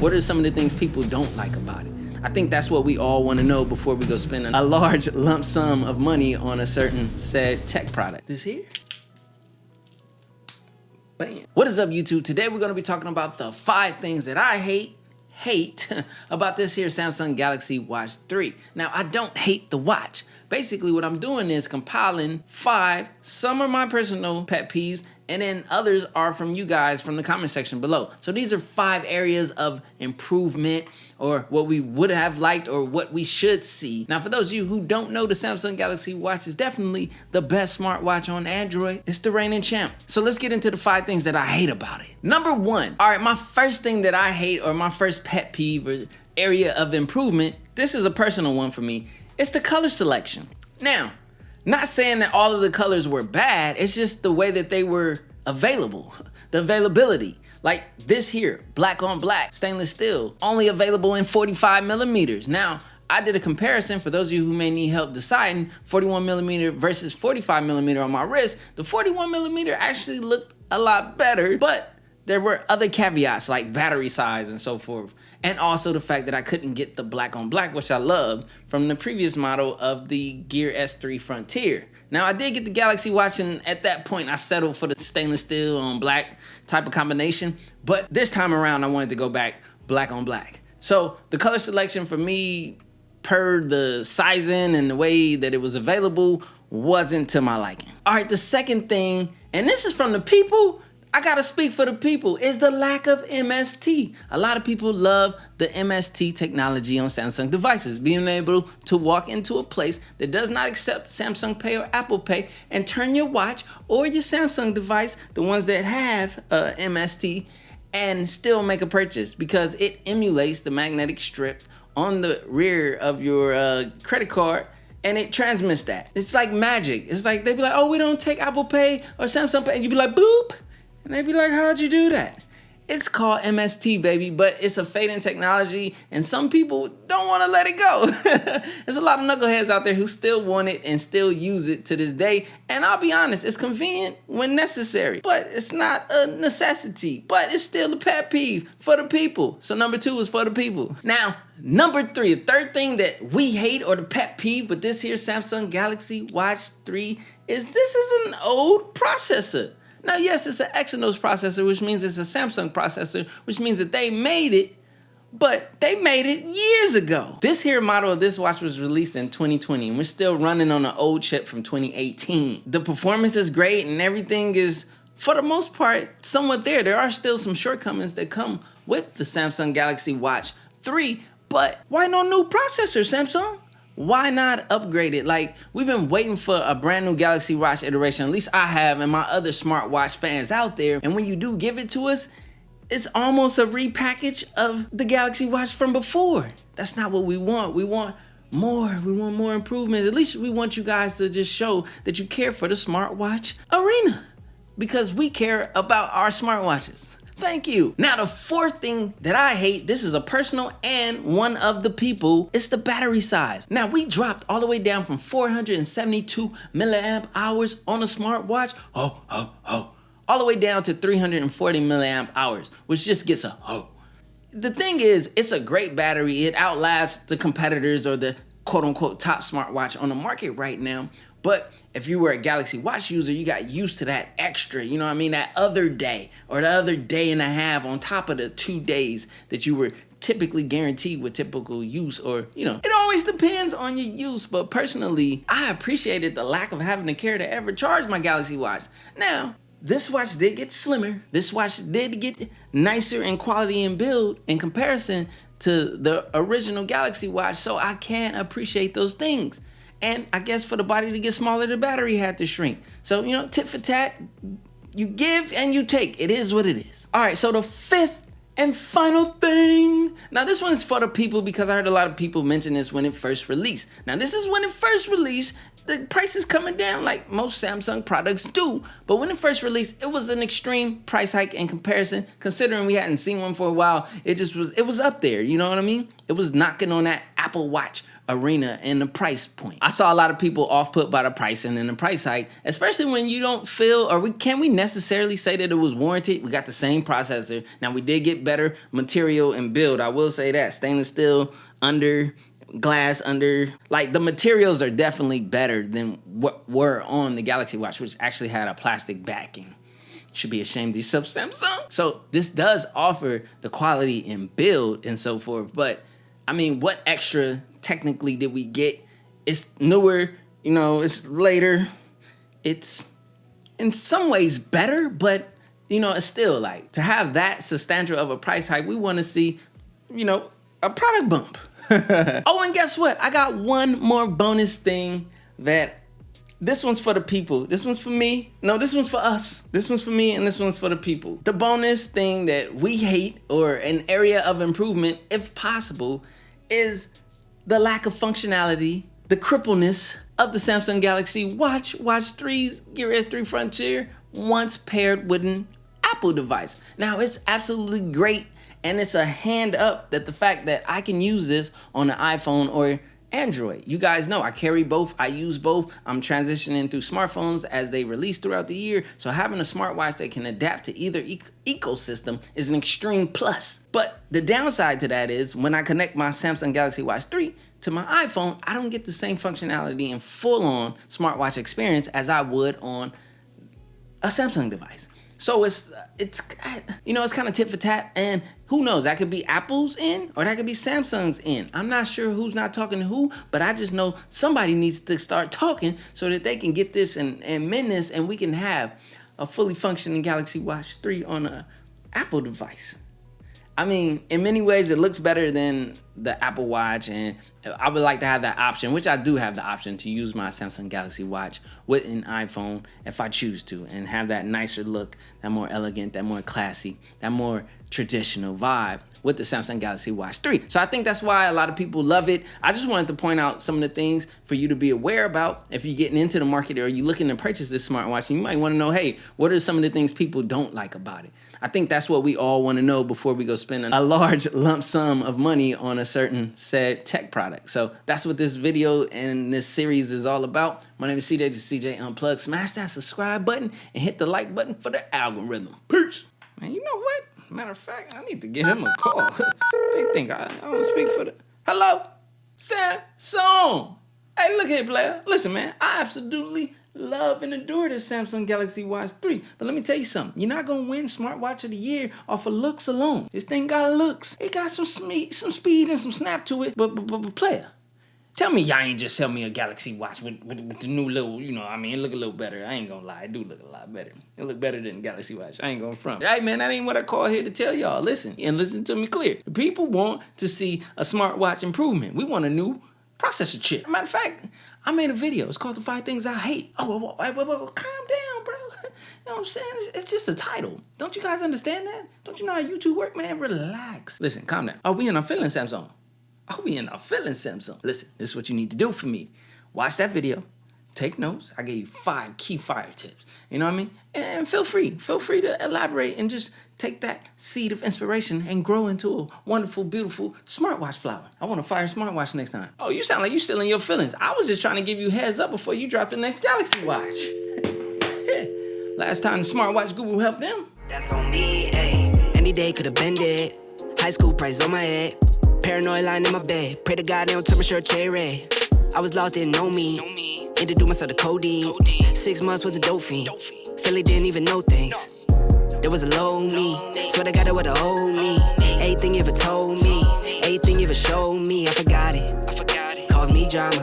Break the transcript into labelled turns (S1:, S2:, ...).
S1: What are some of the things people don't like about it? I think that's what we all want to know before we go spend a large lump sum of money on a certain said tech product. This here? Bam. What is up, YouTube? Today we're going to be talking about the 5 things that I hate about this here Samsung Galaxy Watch 3. Now, I don't hate the watch. Basically, what I'm doing is compiling 5. Some are my personal pet peeves, and then others are from you guys from the comment section below. So these are 5 areas of improvement, or what we would have liked, or what we should see. Now, for those of you who don't know, the Samsung Galaxy Watch is definitely the best smartwatch on Android. It's the reigning champ. So let's get into the 5 things that I hate about it. Number 1. All right, my first thing that I hate, or my first pet peeve or area of improvement, this is a personal one for me. It's the color selection. Now, not saying that all of the colors were bad, it's just the way that they were available, the availability. Like this here, black on black, stainless steel, only available in 45 millimeters. Now, I did a comparison for those of you who may need help deciding 41 millimeter versus 45 millimeter on my wrist. The 41 millimeter actually looked a lot better, but there were other caveats like battery size and so forth. And also the fact that I couldn't get the black on black, which I loved, from the previous model of the Gear S3 Frontier. Now, I did get the Galaxy Watch, and at that point, I settled for the stainless steel on black type of combination. But this time around, I wanted to go back black on black. So the color selection for me, per the sizing and the way that it was available, wasn't to my liking. All right, the second thing, and this is from the people, I gotta speak for the people, is the lack of MST. A lot of people love the MST technology on Samsung devices, being able to walk into a place that does not accept Samsung Pay or Apple Pay and turn your watch or your Samsung device, the ones that have MST, and still make a purchase because it emulates the magnetic strip on the rear of your credit card, and it transmits that. It's like magic. It's like, they'd be like, oh, we don't take Apple Pay or Samsung Pay, and you'd be like, boop. And they'd be like, how'd you do that? It's called MST, baby, but it's a fading technology, and some people don't want to let it go. There's a lot of knuckleheads out there who still want it and still use it to this day. And I'll be honest, it's convenient when necessary, but it's not a necessity. But it's still a pet peeve for the people. So number 2 is for the people. Now, number 3, the third thing that we hate, or the pet peeve with this here Samsung Galaxy Watch 3, is this is an old processor. Now, yes, it's an Exynos processor, which means it's a Samsung processor, which means that they made it, but they made it years ago. This here model of this watch was released in 2020, and we're still running on an old chip from 2018. The performance is great, and everything is, for the most part, somewhat there. There are still some shortcomings that come with the Samsung Galaxy Watch 3, but why no new processor, Samsung? Why not upgrade it? Like, we've been waiting for a brand new Galaxy Watch iteration. At least I have, and my other smartwatch fans out there. And when you do give it to us, it's almost a repackage of the Galaxy Watch from before. That's not what we want. We want more. We want more improvements. At least we want you guys to just show that you care for the smartwatch arena, because we care about our smartwatches. Thank you. Now, the 4th thing that I hate, this is a personal and one of the people, it's the battery size. Now, we dropped all the way down from 472 milliamp hours on a smartwatch, all the way down to 340 milliamp hours, which just gets a The thing is, it's a great battery. It outlasts the competitors or the quote-unquote top smartwatch on the market right now. But if you were a Galaxy Watch user, you got used to that extra, you know what I mean? That other day or the other day and a half on top of the 2 days that you were typically guaranteed with typical use, or, you know, it always depends on your use. But personally, I appreciated the lack of having to care to ever charge my Galaxy Watch. Now, this watch did get slimmer. This watch did get nicer in quality and build in comparison to the original Galaxy Watch. So I can appreciate those things. And I guess for the body to get smaller, the battery had to shrink. So, you know, tit for tat, you give and you take. It is what it is. All right, so the 5th and final thing. Now, this one is for the people, because I heard a lot of people mention this when it first released. Now, this is when it first released. The price is coming down like most Samsung products do. But when it first released, it was an extreme price hike in comparison. Considering we hadn't seen one for a while, it was up there, you know what I mean? It was knocking on that Apple Watch arena and the price point. I saw a lot of people off put by the pricing and the price hike, especially when you don't feel, or can we necessarily say that it was warranted? We got the same processor. Now we did get better material and build. I will say that stainless steel under glass under, like, the materials are definitely better than what were on the Galaxy Watch, which actually had a plastic backing. Should be ashamed of yourself, Samsung. So this does offer the quality in build and so forth, but I mean, what extra technically did we get? It's newer, you know, it's later. It's in some ways better, but you know, it's still like, to have that substantial of a price hike, we want to see, you know, a product bump. Oh, and guess what? I got one more bonus thing that this one's for the people. This one's for me. No, this one's for us. This one's for me and this one's for the people. The bonus thing that we hate, or an area of improvement, if possible, is the lack of functionality, the crippleness of the Samsung Galaxy Watch 3's Gear S3 Frontier once paired with an Apple device. Now, it's absolutely great, and it's a hand up that the fact that I can use this on an iPhone or Android. You guys know I carry both, I use both. I'm transitioning through smartphones as they release throughout the year, so having a smartwatch that can adapt to either ecosystem is an extreme plus. But the downside to that is when I connect my Samsung Galaxy Watch 3 to my iPhone, I don't get the same functionality and full-on smartwatch experience as I would on a Samsung device. So it's you know, it's kind of tit for tat, and who knows, that could be Apple's in or that could be Samsung's in. I'm not sure who's not talking to who, but I just know somebody needs to start talking so that they can get this and mend this, and we can have a fully functioning Galaxy Watch 3 on a Apple device. I mean, in many ways, it looks better than the Apple Watch, and I would like to have that option, which I do have the option to use my Samsung Galaxy Watch with an iPhone if I choose to, and have that nicer look, that more elegant, that more classy, that more traditional vibe with the Samsung Galaxy Watch 3. So I think that's why a lot of people love it. I just wanted to point out some of the things for you to be aware about if you're getting into the market or you're looking to purchase this smartwatch. And you might want to know, hey, what are some of the things people don't like about it? I think that's what we all want to know before we go spend a large lump sum of money on a certain said tech product. So that's what this video and this series is all about. My name is CJ, this is CJ Unplugged. Smash that subscribe button and hit the like button for the algorithm. Peace. Man, you know what? Matter of fact, I need to give him a call. They think I don't speak for the... Hello? Samsung! Hey, look here, player. Listen, man, I absolutely love and adore this Samsung Galaxy Watch 3. But let me tell you something. You're not going to win Smartwatch of the Year off of looks alone. This thing got looks. It got some speed and some snap to it. But player, tell me y'all ain't just sell me a Galaxy Watch with the new little, you know, I mean, it look a little better. I ain't gonna lie. It do look a lot better. It look better than Galaxy Watch. I ain't gonna front. Hey, man, that ain't what I call here to tell y'all. Listen, and listen to me clear. The people want to see a smartwatch improvement. We want a new processor chip. Matter of fact, I made a video. It's called The 5 Things I Hate. Oh, wait, calm down, bro. You know what I'm saying? It's just a title. Don't you guys understand that? Don't you know how YouTube work, man? Relax. Listen, calm down. Oh, we in our feelings, Samsung. Oh, we in our feelings, Samsung. Listen, this is what you need to do for me. Watch that video. Take notes. I gave you 5 key fire tips. You know what I mean? And feel free to elaborate and just take that seed of inspiration and grow into a wonderful, beautiful smartwatch flower. I want a fire smartwatch next time. Oh, you sound like you still in your feelings. I was just trying to give you heads up before you drop the next Galaxy Watch. Last time the smartwatch guru helped them.
S2: That's on me, ayy. Any day could have been dead. High school price on my head. Paranoid lying in my bed. Pray to God they don't turn my shirt cherry red. I was lost, didn't know me. Introduced myself to codeine. 6 months was a dope fiend. Philly didn't even know things. There was a low me. Swear to God, it would have owed me. Everything you ever told me. Everything you ever showed me. I forgot it. Caused me drama.